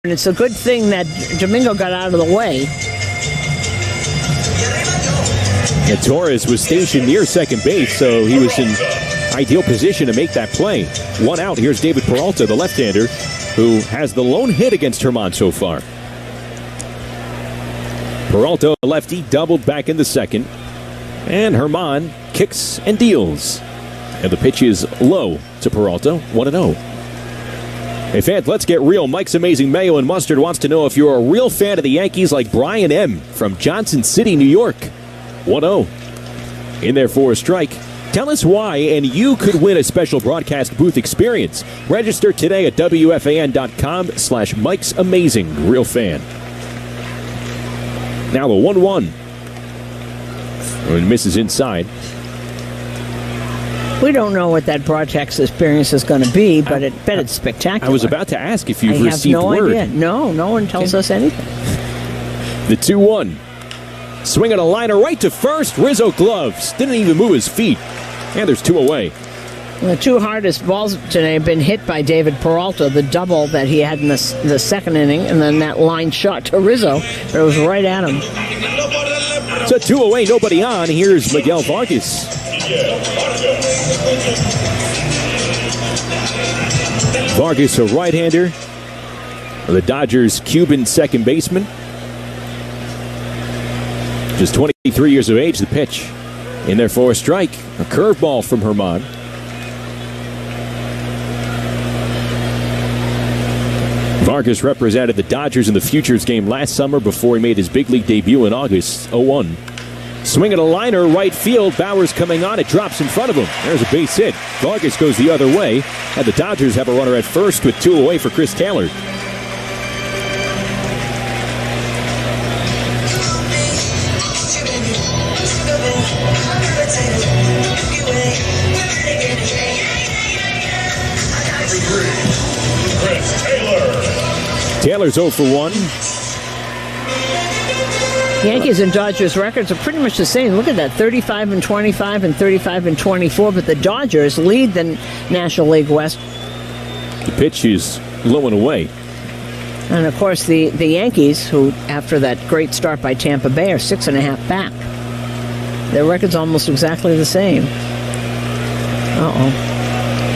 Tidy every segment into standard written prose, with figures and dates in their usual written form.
And it's a good thing that Domingo got out of the way. And Torres was stationed near second base, so he was in ideal position to make that play. One out. Here's David Peralta, the left-hander, who has the lone hit against Herman so far. Peralta, lefty, doubled back in the second. And Herman kicks and deals. And the pitch is low to Peralta, 1-0. Hey fans, let's get real. Mike's Amazing Mayo and Mustard wants to know if you're a real fan of the Yankees like Brian M. from Johnson City, New York. 1-0. In there for a strike. Tell us why, and you could win a special broadcast booth experience. Register today at WFAN.com/Mike's Amazing Real Fan. Now the 1-1. And misses inside. We don't know what that broadcast experience is going to be, but I bet it's spectacular. I was about to ask if you've received word. I have no idea. No one tells us anything. The 2-1. Swinging a liner right to first. Rizzo gloves. Didn't even move his feet. And there's two away. The two hardest balls today have been hit by David Peralta, the double that he had in the second inning, and then that line shot to Rizzo. It was right at him. So two away, nobody on. Here's Miguel Vargas. Vargas, a right-hander. The Dodgers' Cuban second baseman. Just 23 years of age, the pitch. In there for a strike. A curveball from Herman. Vargas represented the Dodgers in the Futures game last summer before he made his big league debut in August. 0-1. Swinging a liner, right field. Bowers coming on. It drops in front of him. There's a base hit. Vargas goes the other way. And the Dodgers have a runner at first with two away for Chris Taylor. Taylor's 0 for 1. Yankees and Dodgers records are pretty much the same. Look at that, 35-25 and 35-24, but the Dodgers lead the National League West. The pitch is low and away. And, of course, the Yankees, who, after that great start by Tampa Bay, are 6.5 back. Their record's almost exactly the same. Uh-oh.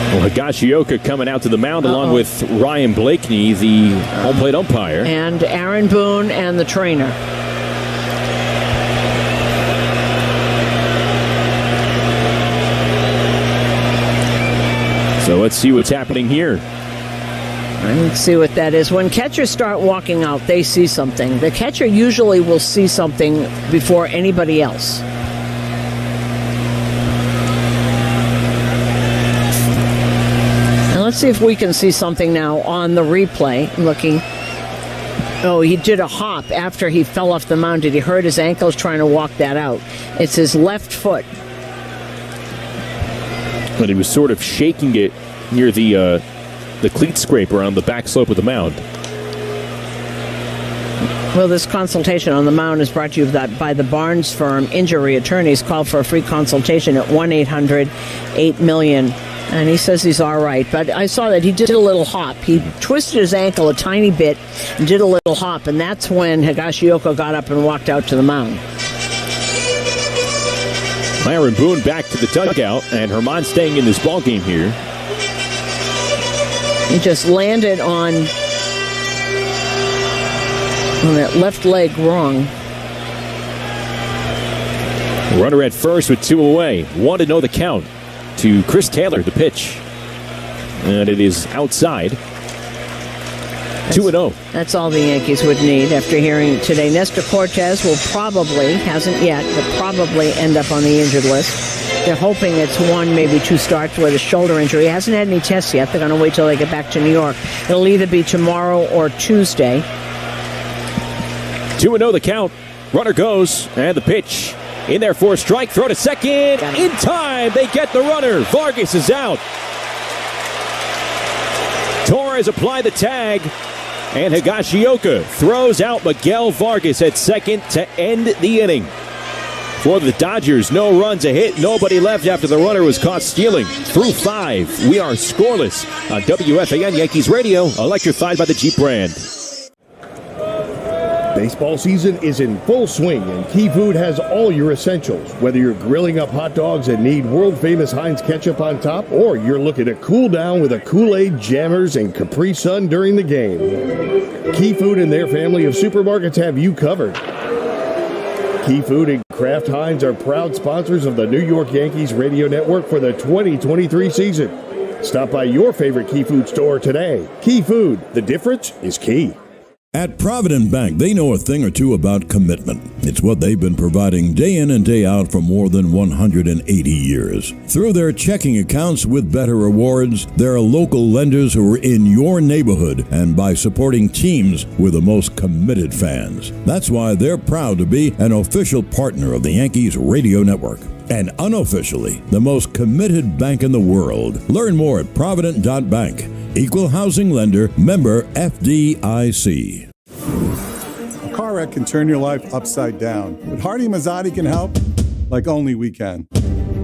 Well, Higashioka coming out to the mound along with Ryan Blakeney, the home plate umpire. And Aaron Boone and the trainer. So let's see what's happening here. Let's see what that is. When catchers start walking out, they see something. The catcher usually will see something before anybody else. Let's see if we can see something now on the replay. Looking. Oh, he did a hop after he fell off the mound. Did he hurt his ankles trying to walk that out? It's his left foot. But he was sort of shaking it near the cleat scraper on the back slope of the mound. Well, this consultation on the mound is brought to you by the Barnes Firm Injury Attorneys. Call for a free consultation at 1-800-8-MILLION. And he says he's all right. But I saw that he did a little hop. He twisted his ankle a tiny bit and did a little hop. And that's when Higashioka got up and walked out to the mound. Aaron Boone back to the dugout. And Herman staying in this ballgame here. He just landed on that left leg wrong. Runner at first with two away. 1-0 the count to Chris Taylor, the pitch. And it is outside. 2-0. That's all the Yankees would need after hearing today. Nestor Cortez will probably, hasn't yet, but probably end up on the injured list. They're hoping it's one, maybe two starts with a shoulder injury. He hasn't had any tests yet. They're going to wait till they get back to New York. It'll either be tomorrow or Tuesday. 2-0 the count. Runner goes, and the pitch. In there for a strike, throw to second. In time, they get the runner. Vargas is out. Torres applied the tag. And Higashioka throws out Miguel Vargas at second to end the inning. For the Dodgers, no runs, a hit, nobody left after the runner was caught stealing. Through 5, we are scoreless on WFAN Yankees Radio, electrified by the Jeep brand. Baseball season is in full swing, and Key Food has all your essentials. Whether you're grilling up hot dogs and need world-famous Heinz ketchup on top, or you're looking to cool down with a Kool-Aid, Jammers, and Capri Sun during the game, Key Food and their family of supermarkets have you covered. Key Food and Kraft Heinz are proud sponsors of the New York Yankees radio network for the 2023 season. Stop by your favorite Key Food store today. Key Food, the difference is key. At Provident Bank, they know a thing or two about commitment. It's what they've been providing day in and day out for more than 180 years. Through their checking accounts with better rewards, there are local lenders who are in your neighborhood, and by supporting teams with the most committed fans. That's why they're proud to be an official partner of the Yankees radio network. And unofficially, the most committed bank in the world. Learn more at Provident.bank. Equal housing lender, member FDIC. A car wreck can turn your life upside down, but Hardy Mazzotti can help like only we can.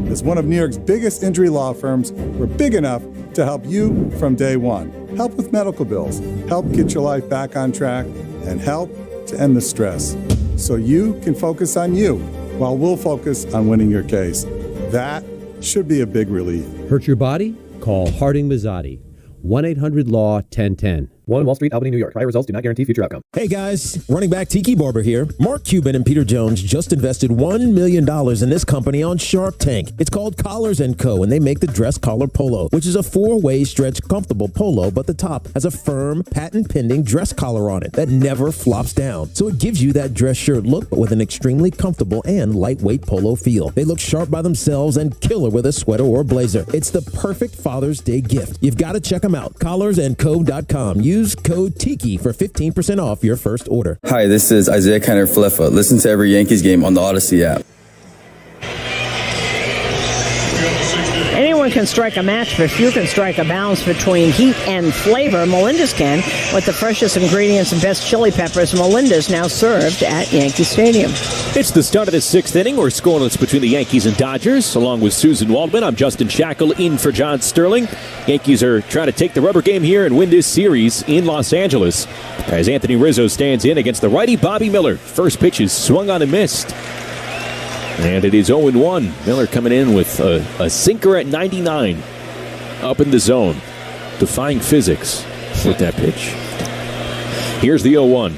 As one of New York's biggest injury law firms, we're big enough to help you from day one. Help with medical bills, help get your life back on track, and help to end the stress. So you can focus on you, while we'll focus on winning your case. That should be a big relief. Hurt your body? Call Harding Mazzotti. 1-800-LAW-1010. 1 Wall Street, Albany, New York. Prior results do not guarantee future outcome. Hey guys, running back Tiki Barber here. Mark Cuban and Peter Jones just invested $1 million in this company on Shark Tank. It's called Collars & Co., and they make the dress collar polo, which is a 4-way stretch comfortable polo, but the top has a firm, patent-pending dress collar on it that never flops down. So it gives you that dress shirt look, but with an extremely comfortable and lightweight polo feel. They look sharp by themselves and killer with a sweater or blazer. It's the perfect Father's Day gift. You've got to check them out. CollarsandCo.com. Use code TIKI for 15% off your first order. Hi, this is Isaiah Kenner-Fliffa. Listen to every Yankees game on the Odyssey app. Anyone can strike a match, but few can strike a balance between heat and flavor. Melinda's can, with the freshest ingredients and best chili peppers. Melinda's now served at Yankee Stadium. It's the start of the 6th inning. We're scoreless between the Yankees and Dodgers. Along with Susan Waldman, I'm Justin Shackle in for John Sterling. Yankees are trying to take the rubber game here and win this series in Los Angeles, as Anthony Rizzo stands in against the righty Bobby Miller. First pitch is swung on and missed. And it is 0-1. Miller coming in with a sinker at 99. Up in the zone. Defying physics with that pitch. Here's the 0-1.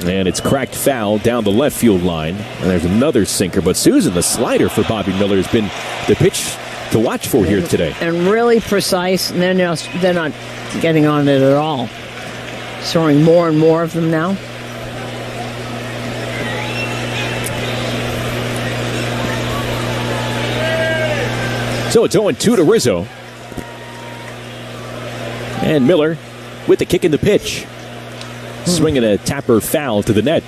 And it's cracked foul down the left field line. And there's another sinker. But Susan, the slider for Bobby Miller, has been the pitch to watch for here today. And really precise. And they're not getting on it at all. Throwing more and more of them now. So it's 0-2 to Rizzo. And Miller with the kick in the pitch. Swinging a tapper foul to the net.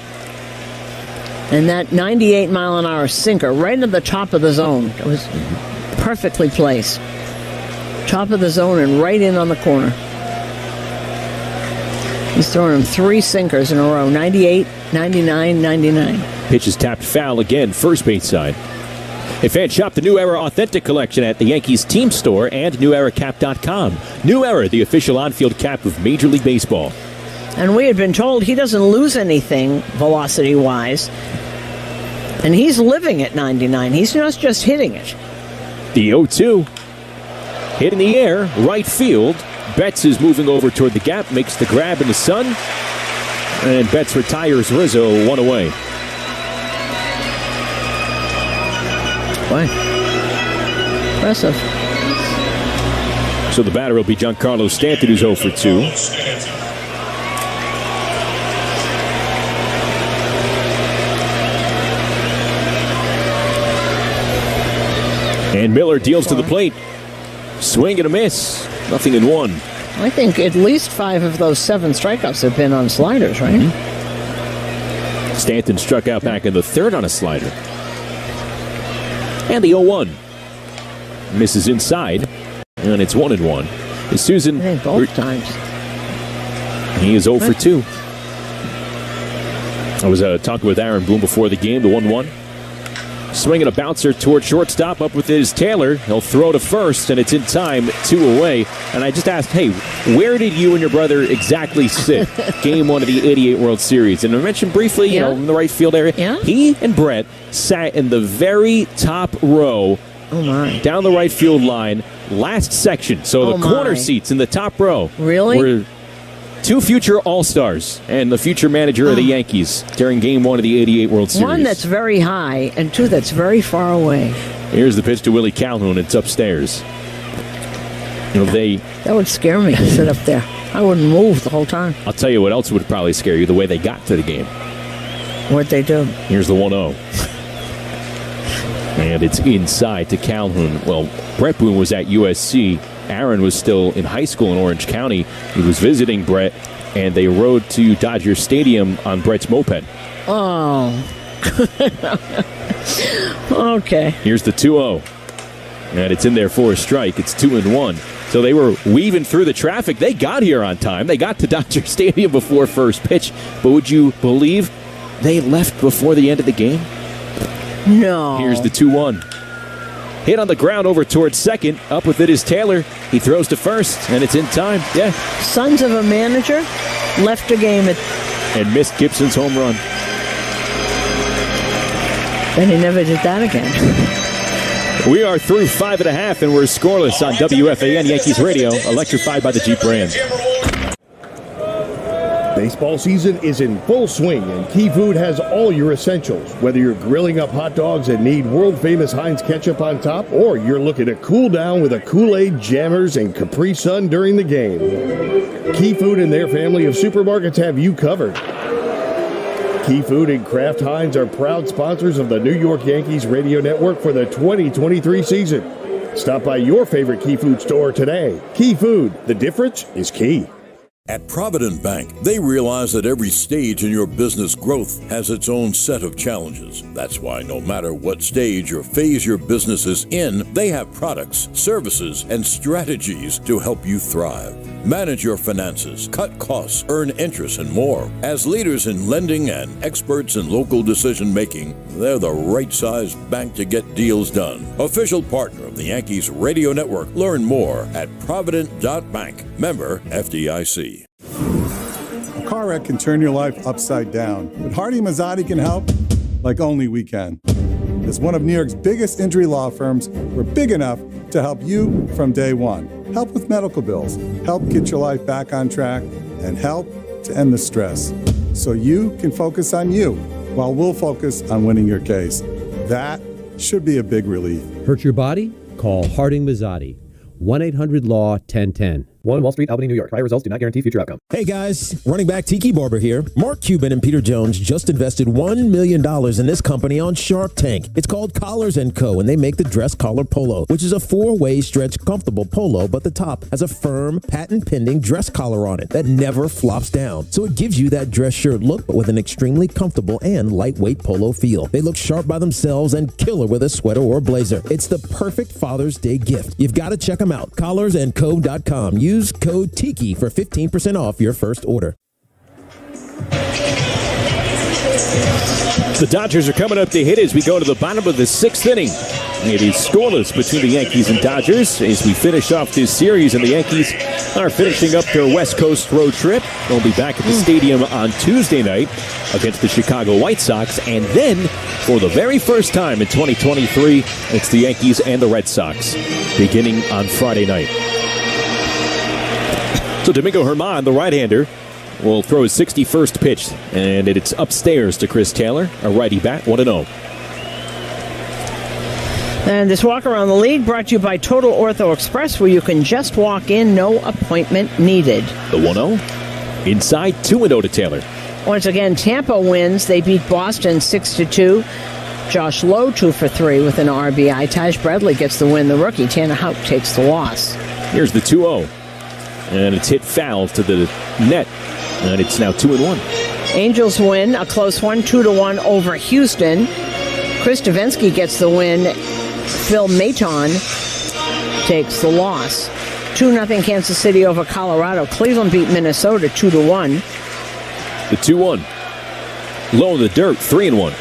And that 98-mile-an-hour sinker right into the top of the zone. It was perfectly placed. Top of the zone and right in on the corner. He's throwing him 3 sinkers in a row. 98, 99, 99. Pitch is tapped foul again, first base side. Hey, fans, shop the New Era Authentic Collection at the Yankees Team Store and NewEraCap.com. New Era, the official on-field cap of Major League Baseball. And we had been told he doesn't lose anything velocity-wise. And he's living at 99. He's not just hitting it. The 0-2. Hit in the air, right field. Betts is moving over toward the gap, makes the grab in the sun. And Betts retires Rizzo 1 away. Boy. Impressive. So the batter will be Giancarlo Stanton, who's 0 for 2. And Miller deals to the plate. Swing and a miss. Nothing in 1. I think at least 5 of those 7 strikeouts have been on sliders, right? Mm-hmm. Stanton struck out back in the 3rd on a slider. And the 0-1. Misses inside. And it's 1-1. Is Susan... Hey, both times. He is 0 for 2. I was talking with Aaron Boone before the game, the 1-1. Swinging a bouncer toward shortstop, up with his Taylor. He'll throw to first, and it's in time, 2 away. And I just asked, hey, where did you and your brother exactly sit game 1 of the 88 World Series? And I mentioned briefly, in the right field area. Yeah. He and Brett sat in the very top row. Oh, my. Down the right field line, last section. So the corner seats in the top row. Really? Were 2 future All-Stars and the future manager of the Yankees during Game 1 of the 88 World Series. 1 that's very high and 2 that's very far away. Here's the pitch to Willie Calhoun. It's upstairs. That would scare me to sit up there. I wouldn't move the whole time. I'll tell you what else would probably scare you, the way they got to the game. What'd they do? Here's the 1-0. And it's inside to Calhoun. Well, Brett Boone was at USC. Aaron was still in high school in Orange County. He was visiting Brett, and they rode to Dodger Stadium on Brett's moped. Oh. Okay. Here's the 2-0. And it's in there for a strike. It's 2-1. So they were weaving through the traffic. They got here on time. They got to Dodger Stadium before first pitch. But would you believe they left before the end of the game? No. Here's the 2-1. Hit on the ground over towards second. Up with it is Taylor. He throws to first, and it's in time. Yeah. Sons of a manager left a game and missed Gibson's home run. And he never did that again. We are through 5.5, and we're scoreless on WFAN Yankees Radio, electrified by the Jeep brand. Baseball season is in full swing, and Key Food has all your essentials. Whether you're grilling up hot dogs and need world-famous Heinz ketchup on top, or you're looking to cool down with a Kool-Aid, Jammers, and Capri Sun during the game, Key Food and their family of supermarkets have you covered. Key Food and Kraft Heinz are proud sponsors of the New York Yankees radio network for the 2023 season. Stop by your favorite Key Food store today. Key Food, the difference is key. At Provident Bank, they realize that every stage in your business growth has its own set of challenges. That's why no matter what stage or phase your business is in, they have products, services, and strategies to help you thrive. Manage your finances, cut costs, earn interest, and more. As leaders in lending and experts in local decision making, they're the right size bank to get deals done. Official partner of the Yankees Radio Network. Learn more at Provident.bank. Member FDIC. A car wreck can turn your life upside down, but Hardy Mazzotti can help like only we can. As one of New York's biggest injury law firms, we're big enough to help you from day one. Help with medical bills, help get your life back on track, and help to end the stress. So you can focus on you, while we'll focus on winning your case. That should be a big relief. Hurt your body? Call Harding Mazzotti. 1-800-LAW-1010. 1 Wall Street, Albany, New York. Prior results do not guarantee future outcome. Hey guys, running back Tiki Barber here. Mark Cuban and Peter Jones just invested $1 million in this company on Shark Tank. It's called Collars & Co., and they make the dress collar polo, which is a 4-way stretch comfortable polo, but the top has a firm, patent-pending dress collar on it that never flops down. So it gives you that dress shirt look, but with an extremely comfortable and lightweight polo feel. They look sharp by themselves and killer with a sweater or a blazer. It's the perfect Father's Day gift. You've got to check them out. collarsandco.com. Use code TIKI for 15% off your first order. The Dodgers are coming up to hit as we go to the bottom of the 6th inning. It is scoreless between the Yankees and Dodgers as we finish off this series, and the Yankees are finishing up their West Coast road trip. They'll be back at the stadium on Tuesday night against the Chicago White Sox, and then for the very first time in 2023, it's the Yankees and the Red Sox beginning on Friday night. So Domingo Germán, the right-hander, will throw his 61st pitch, and it's upstairs to Chris Taylor, a righty bat, 1-0. And this walk around the league brought to you by Total Ortho Express, where you can just walk in, no appointment needed. The 1-0. Inside, 2-0 to Taylor. Once again, Tampa wins. They beat Boston 6-2. Josh Lowe 2 for 3 with an RBI. Taj Bradley gets the win. The rookie, Tanner Houck, takes the loss. Here's the 2-0. And it's hit foul to the net. And it's now 2-1. Angels win, a close one, 2-1 over Houston. Chris Davinsky gets the win. Phil Maton takes the loss. 2-0 Kansas City over Colorado. Cleveland beat Minnesota 2-1. The 2-1. Low in the dirt, 3-1.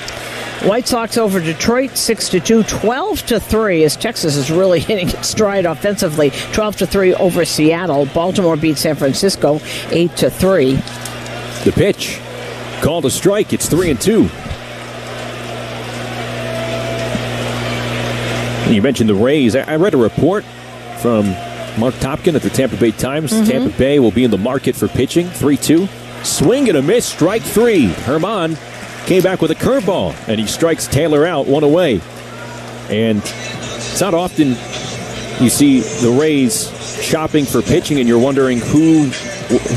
White Sox over Detroit 6-2, 12-3 as Texas is really hitting its stride offensively. 12-3 over Seattle. Baltimore beat San Francisco 8-3. The pitch called a strike. It's 3-2. You mentioned the Rays. I read a report from Mark Topkin at the Tampa Bay Times. Tampa Bay will be in the market for pitching. 3-2. Swing and a miss. Strike 3. Herman came back with a curveball, and he strikes Taylor out, 1 away. And it's not often you see the Rays shopping for pitching, and you're wondering who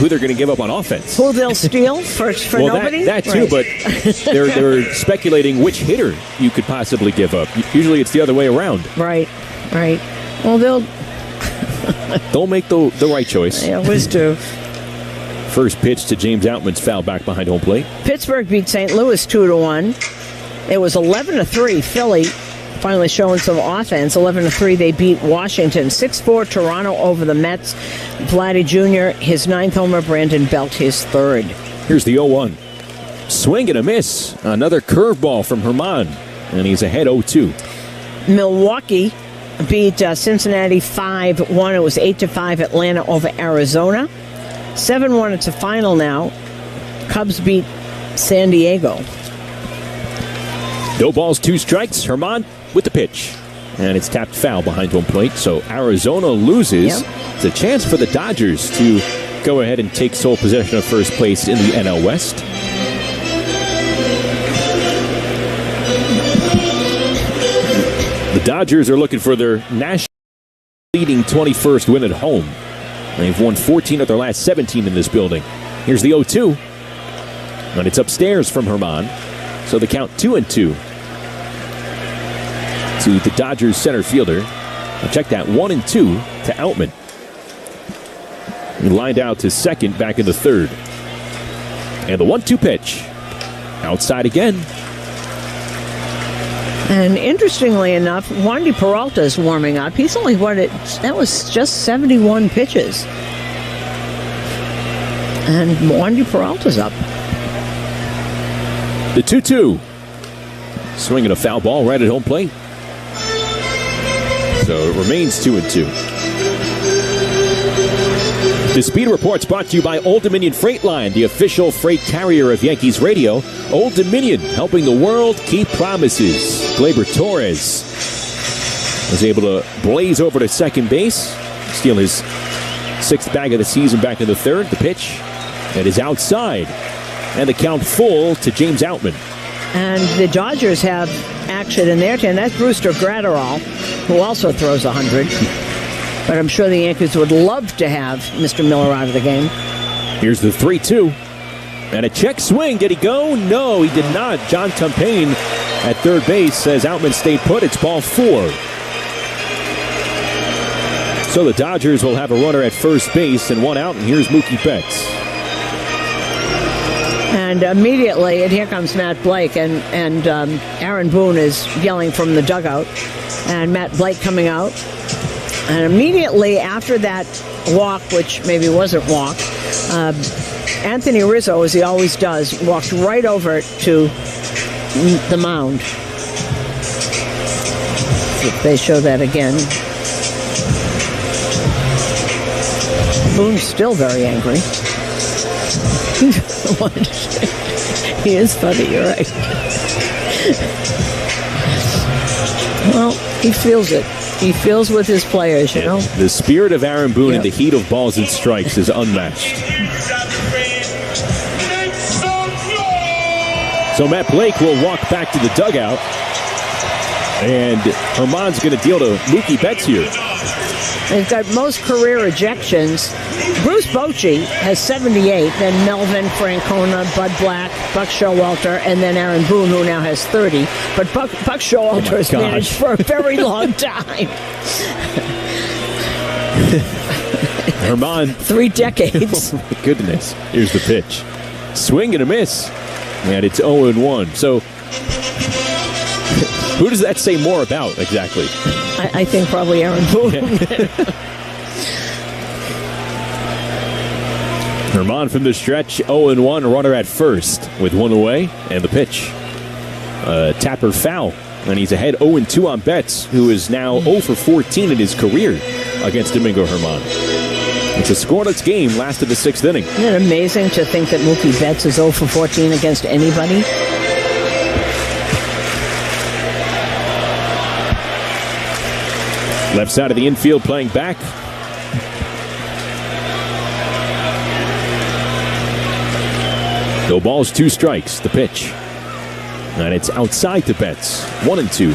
they're going to give up on offense. Who they'll steal for nobody? That too, Right. but they're speculating which hitter you could possibly give up. Usually it's the other way around. Right. Well, they'll make the right choice. They always do. First pitch to James Outman's foul back behind home plate. Pittsburgh beat St. Louis 2-1. It was 11-3. Philly finally showing some offense. 11-3. They beat Washington. 6-4. Toronto over the Mets. Vladdy Jr. his 9th homer. Brandon Belt his 3rd. Here's the 0-1. Swing and a miss. Another curveball from Herman, and he's ahead 0-2. Milwaukee beat Cincinnati 5-1. It was 8-5. Atlanta over Arizona. 7-1. It's a final now. Cubs beat San Diego. No balls, 2 strikes. Herman with the pitch. And it's tapped foul behind home plate. So Arizona loses. Yep. It's a chance for the Dodgers to go ahead and take sole possession of first place in the NL West. The Dodgers are looking for their national leading 21st win at home. They've won 14 of their last 17 in this building. Here's the 0-2. And it's upstairs from Herman. So the count 2-2 to the Dodgers center fielder. I'll check that 1-2 to Outman. He lined out to second back in the 3rd. And the 1-2 pitch. Outside again. And interestingly enough, Wandy Peralta is warming up. He's only that was just 71 pitches. And Wandy Peralta's up. The 2-2. Swinging a foul ball right at home plate. So it remains 2-2. The Speed Report's brought to you by Old Dominion Freight Line, the official freight carrier of Yankees radio. Old Dominion, helping the world keep promises. Gleyber Torres was able to blaze over to second base, steal his 6th bag of the season back in the 3rd. The pitch, it is outside. And the count full to James Outman. And the Dodgers have action in their 10. That's Brewster Gratterall, who also throws 100. But I'm sure the Yankees would love to have Mr. Miller out of the game. Here's the 3-2. And a check swing. Did he go? No, he did not. John Campaign at third base says Outman stayed put. It's ball 4. So the Dodgers will have a runner at first base and 1 out. And here's Mookie Betts. And immediately, and here comes Matt Blake, and Aaron Boone is yelling from the dugout. And Matt Blake coming out. And immediately after that walk, which maybe wasn't walk, Anthony Rizzo, as he always does, walked right over to the mound. If they show that again. Boone's still very angry. He is funny, you're right. Well, he feels it. He feels with his players, you know. The spirit of Aaron Boone in the heat of balls and strikes is unmatched. So Matt Blake will walk back to the dugout. And Herman's going to deal to Mookie Betts here. They've got most career ejections. Bruce Bochy has 78, then Melvin, Francona, Bud Black, Buck Showalter, and then Aaron Boone, who now has 30. But Buck Showalter has managed for a very long time. Herman. 3 decades. Oh, my goodness. Here's the pitch. Swing and a miss. And it's 0-1. So who does that say more about exactly? I think probably Aaron Boone. Herman from the stretch, 0-1, runner at first with 1 away, and the pitch. Tapper foul. And he's ahead 0-2 on Betts, who is now 0 for 14 in his career against Domingo Germán. It's a scoreless game, last of the 6th inning. Isn't it amazing to think that Mookie Betts is 0 for 14 against anybody? Left side of the infield playing back. No balls, 2 strikes. The pitch. And it's outside to Betts. 1-2.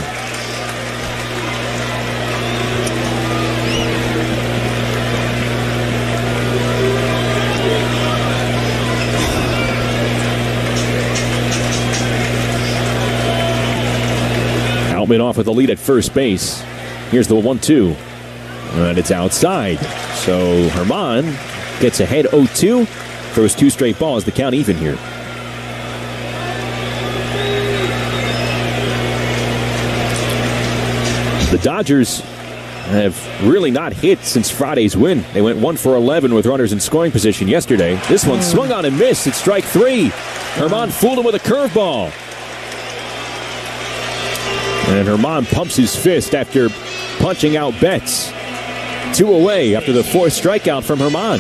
Outman off with the lead at first base. Here's the 1-2. And it's outside. So Germán gets ahead 0-2. Throws 2 straight balls. The count even here. The Dodgers have really not hit since Friday's win. They went 1 for 11 with runners in scoring position yesterday. This one swung on and missed. It's strike 3. Germán fooled him with a curveball. And Germán pumps his fist after punching out Betts. 2 away after the 4th strikeout from Germán.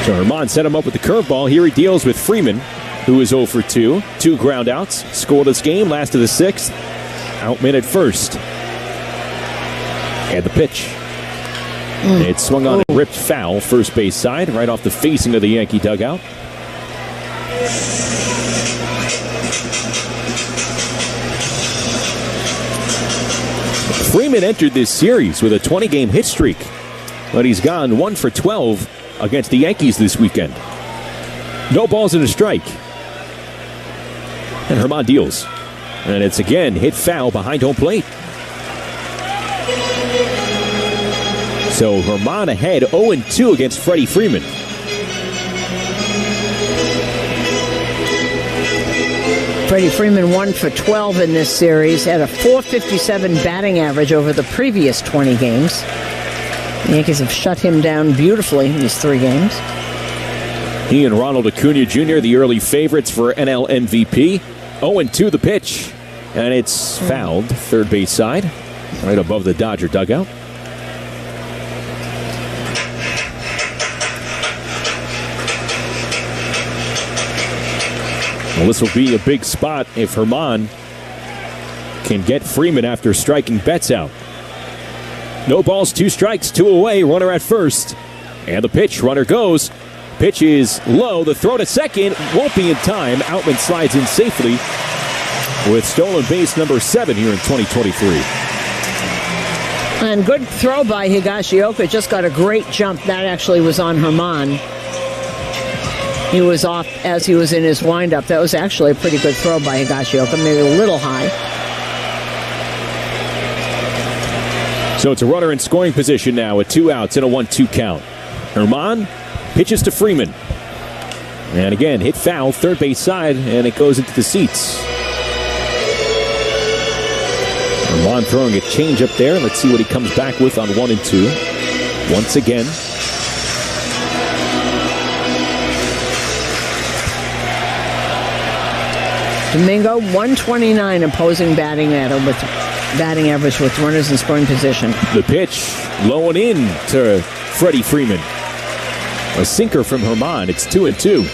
So Germán set him up with the curveball. Here he deals with Freeman, who is 0 for 2. 2 groundouts. Scoreless game, last of the 6th. Outman at first. And the pitch. It swung on and ripped foul, first base side, right off the facing of the Yankee dugout. Freeman entered this series with a 20-game hit streak, but he's gone 1 for 12 against the Yankees this weekend. No balls and a strike. And Germán deals. And it's again hit foul behind home plate. So Germán ahead 0-2 against Freddie Freeman. Freddie Freeman 1 for 12 in this series, had a .457 batting average over the previous 20 games. The Yankees have shut him down beautifully in these 3 games. He and Ronald Acuna Jr., the early favorites for NL MVP. 0-2 the pitch. And it's fouled, third base side, right above the Dodger dugout. Well, this will be a big spot if Germán can get Freeman after striking Betts out. No balls, 2 strikes, 2 away, runner at first. And the pitch, runner goes. Pitch is low, the throw to second won't be in time. Outman slides in safely with stolen base number 7 here in 2023. And good throw by Higashioka, just got a great jump. That actually was on Germán. He was off as he was in his windup. That was actually a pretty good throw by Higashioka, maybe a little high. So it's a runner in scoring position now with 2 outs and a 1-2 count. Germán pitches to Freeman. And again, hit foul, third base side, and it goes into the seats. Germán throwing a change up there. Let's see what he comes back with on 1-2. Once again. Domingo, 129 opposing batting average with runners in scoring position. The pitch, low and in to Freddie Freeman. A sinker from Germán. It's 2-2.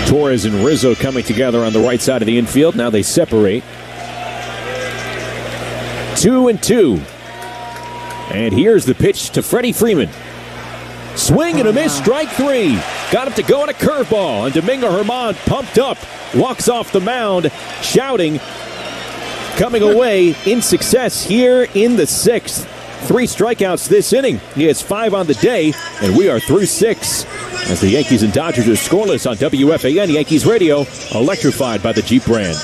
Torres and Rizzo coming together on the right side of the infield. Now they separate. 2-2. And here's the pitch to Freddie Freeman. Swing and a miss, strike 3. Got him to go on a curveball, and Domingo Germán pumped up, walks off the mound, shouting, coming away in success here in the 6th. 3 strikeouts this inning. He has 5 on the day, and we are through 6 as the Yankees and Dodgers are scoreless on WFAN Yankees Radio, electrified by the Jeep brand.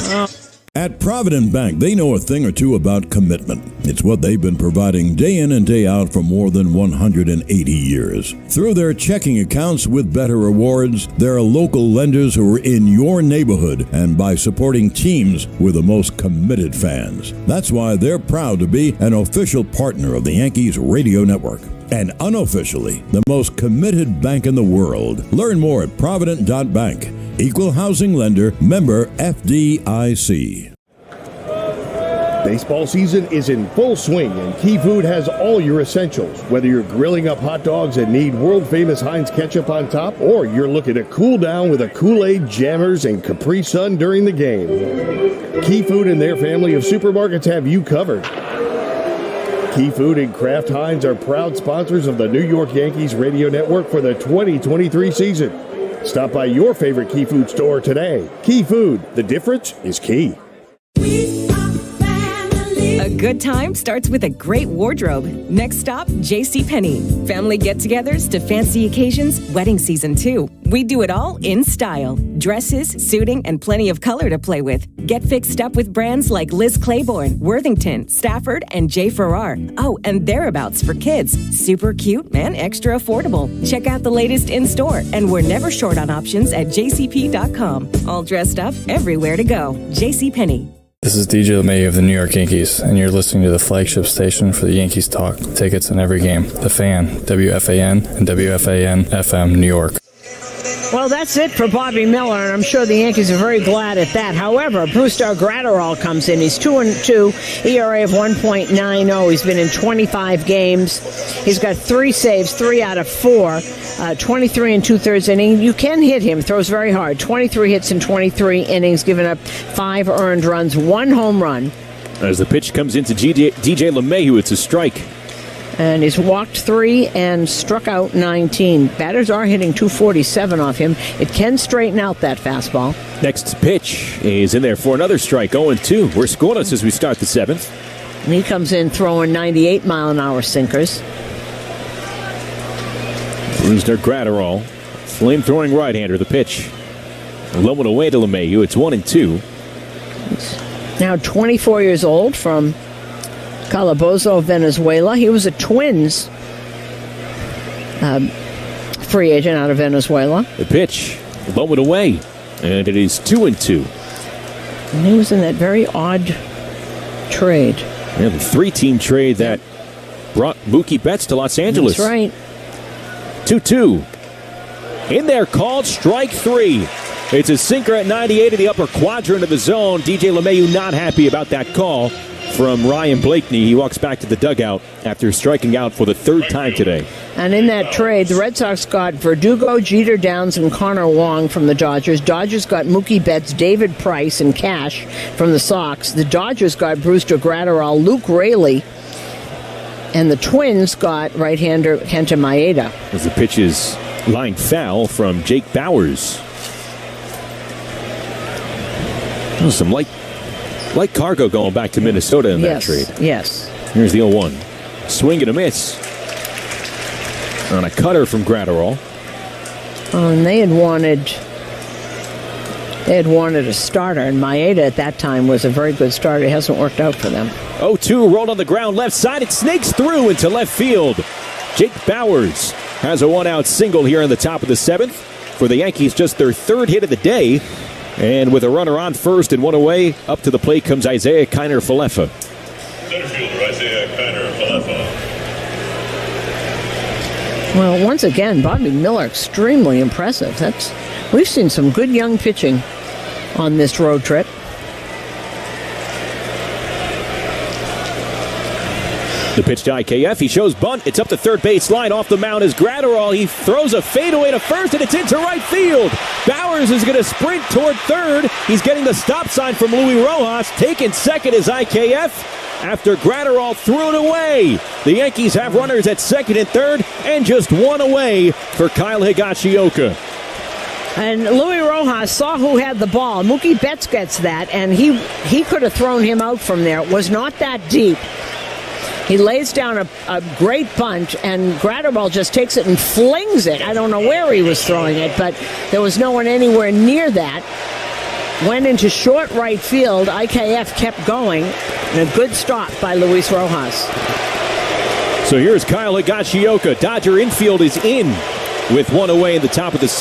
At Provident Bank, they know a thing or two about commitment. It's what they've been providing day in and day out for more than 180 years. Through their checking accounts with better rewards, they're local lenders who are in your neighborhood, and by supporting teams with the most committed fans. That's why they're proud to be an official partner of the Yankees radio network. And unofficially, the most committed bank in the world. Learn more at Provident.bank. Equal housing lender, member FDIC. Baseball season is in full swing, and Key Food has all your essentials. Whether you're grilling up hot dogs and need world-famous Heinz ketchup on top, or you're looking to cool down with a Kool-Aid, Jammers, and Capri Sun during the game, Key Food and their family of supermarkets have you covered. Key Food and Kraft Heinz are proud sponsors of the New York Yankees radio network for the 2023 season. Stop by your favorite Key Food store today. Key Food, the difference is key. A good time starts with a great wardrobe. Next stop, JCPenney. Family get-togethers to fancy occasions, wedding season too. We do it all in style. Dresses, suiting, and plenty of color to play with. Get fixed up with brands like Liz Claiborne, Worthington, Stafford, and J. Farrar. Oh, and thereabouts for kids. Super cute and extra affordable. Check out the latest in-store, and we're never short on options at jcp.com. All dressed up, everywhere to go. JCPenney. This is DJ LeMay of the New York Yankees, and you're listening to the flagship station for the Yankees Talk. Tickets in every game. The Fan, WFAN, and WFAN-FM, New York. Well, that's it for Bobby Miller, and I'm sure the Yankees are very glad at that. However, Brewster Gratterall comes in. He's 2-2, ERA of 1.90. He's been in 25 games. He's got 3 saves, 3 out of 4, 23 and 2/3 innings. You can hit him. Throws very hard. 23 hits in 23 innings, giving up 5 earned runs, 1 home run. As the pitch comes into DJ LeMahieu, it's a strike. And he's walked 3 and struck out 19. Batters are hitting 247 off him. It can straighten out that fastball. Next pitch is in there for another strike, 0-2. We're scoreless as we start the 7th. And he comes in throwing 98-mile-an-hour sinkers. Brewster Gratterall, flame-throwing right-hander. The pitch low and away to LeMahieu. It's 1-2. He's now 24 years old, from Calabozo, Venezuela. He was a Twins free agent out of Venezuela. The pitch, low and away, and it is 2-2. And he was in that very odd trade. Yeah, the 3-team trade that brought Mookie Betts to Los Angeles. That's right. 2-2. In there, called strike 3. It's a sinker at 98 in the upper quadrant of the zone. DJ LeMahieu not happy about that call from Ryan Blakeney. He walks back to the dugout after striking out for the 3rd time today. And in that trade, the Red Sox got Verdugo, Jeter Downs, and Connor Wong from the Dodgers. Dodgers got Mookie Betts, David Price, and Cash from the Sox. The Dodgers got Brewster Gratterall, Luke Raley, and the Twins got right-hander Kenta Maeda. As the pitch is line foul from Jake Bowers. Oh, some light cargo going back to Minnesota in that trade. Yes. Here's the 0-1. Swing and a miss on a cutter from Gratterall. And they had wanted a starter, and Maeda at that time was a very good starter. It hasn't worked out for them. 0-2, rolled on the ground left side. It snakes through into left field. Jake Bowers has a 1-out single here in the top of the 7th. For the Yankees, just their 3rd hit of the day. And with a runner on first and 1 away, up to the plate comes Isaiah Kiner-Falefa. Center fielder Isaiah Kiner-Falefa. Well, once again, Bobby Miller, extremely impressive. We've seen some good young pitching on this road trip. The pitch to IKF. He shows bunt. It's up the third base line. Off the mound is Gratterall. He throws a fadeaway to first, and it's into right field. Bowers is going to sprint toward third. He's getting the stop sign from Luis Rojas. Taking second is IKF after Gratterall threw it away. The Yankees have runners at second and third, and just 1 away for Kyle Higashioka. And Luis Rojas saw who had the ball. Mookie Betts gets that, and he could have thrown him out from there. It was not that deep. He lays down a great bunt, and Gratterall just takes it and flings it. I don't know where he was throwing it, but there was no one anywhere near that. went into short right field. IKF kept going, and a good stop by Luis Rojas. So here's Kyle Higashioka. Dodger infield is in with one away in the top of the